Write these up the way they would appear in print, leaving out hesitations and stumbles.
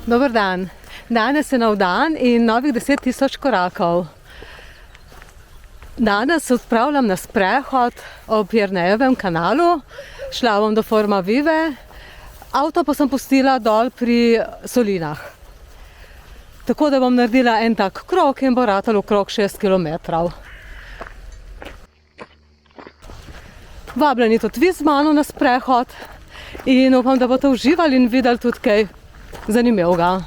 Dober dan. Danes je nov dan in novih 10 000 korakov. Danes se odpravljam na sprehod ob Jernejevem kanalu. Šla bom do Forma Vive. Avto pa sem pustila dol pri Solinah. Tako da bom naredila en tak krog in bo ratalo okrog 6 km. Vabljeni tudi vi z mano na sprehod in upam, da boste uživali in videli tudi kaj zanimivega.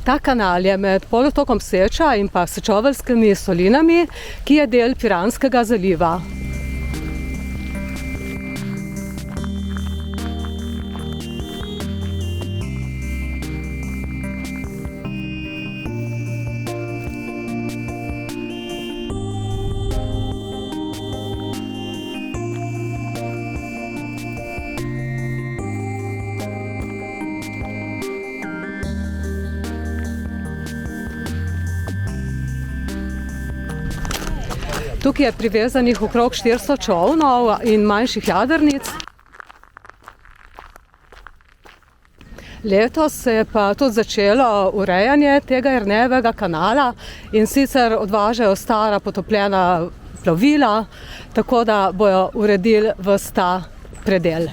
Ta kanal je med polotokom Seča in pa Sečoveljskimi solinami, ki je del Piranskega zaliva. Tukaj je privezanih okrog 400 čolnov in manjših jadrnic. Letos se je pa tudi začelo urejanje tega Jernejevega kanala in sicer odvažajo stara potopljena plovila, tako da bojo uredili ves ta predel.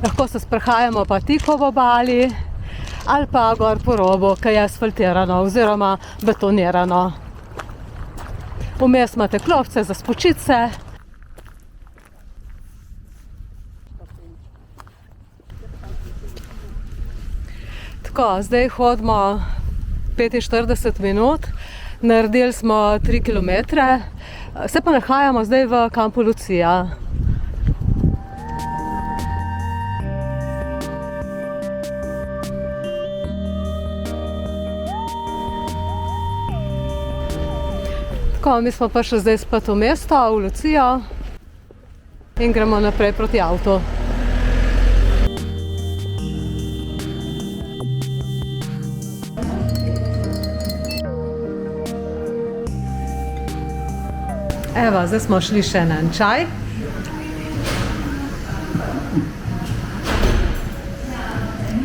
Lahko se sprehajamo pa tik ob obali ali pa gor po robu, ki je asfaltirano oziroma betonirano. Vmes imate klopce za spočiti se. Tako, zdaj hodimo 45 minut, naredili smo 3 km, se pa nahajamo zdaj v kampu Lucija. Tako, mi smo prišli zdaj spet v mesto, v Lucijo in gremo naprej proti avtu. Evo, zdaj smo šli še na en čaj.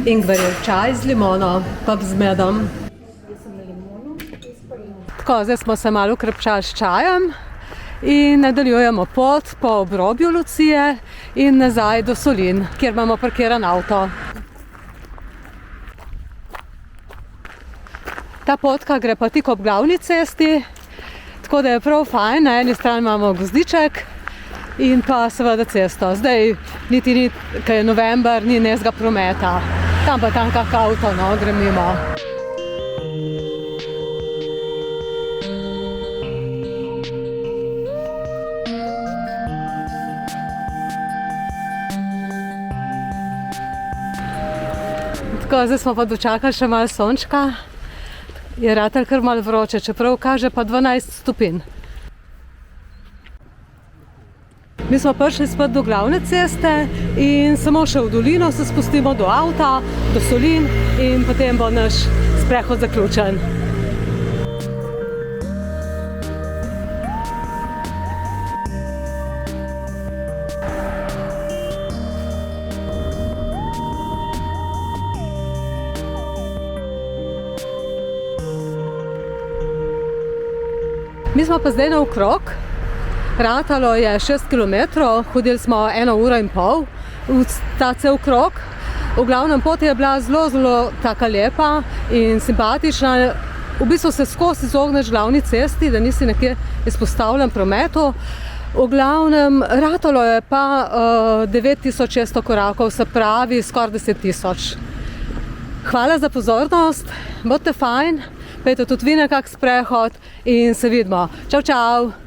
Ingverjev čaj z limono, pa z medom. Tako, zdaj smo se malo ukrepčali s čajem in nadaljujemo pot po obrobju Lucije in nazaj do Solin, kjer imamo parkiran avto. Ta potka gre pa tik ob glavni cesti, tako da je prav fajn. Na eni strani imamo gozdiček in pa seveda cesto. Zdaj niti ni, kaj je november, ni nezga prometa. Tam pa tam kak avto, no, gre mimo. Tako, zdaj smo pa dočakali še malo sončka. Je ratalo kar malo vroče, čeprav kaže pa 12 stopinj. Mi smo prišli spet do glavne ceste in samo še v dolino se spustimo do avta, do Solin in potem bo naš sprehod zaključen. Mi smo pa zdaj naokrog Ratalo je 6 km, hodili smo 1 uro in pol v ta cel krog. V glavnem pot je bila zelo taka lepa in simpatična. V bistvu se skozi izogneš glavni cesti, da nisi nekje izpostavljen prometu. V glavnem, ratalo je pa 9600 korakov, se pravi skoraj 10 000. Hvala za pozornost, bodite fajn, pejte tudi vi na kak sprehod in se vidimo. Čau, čau!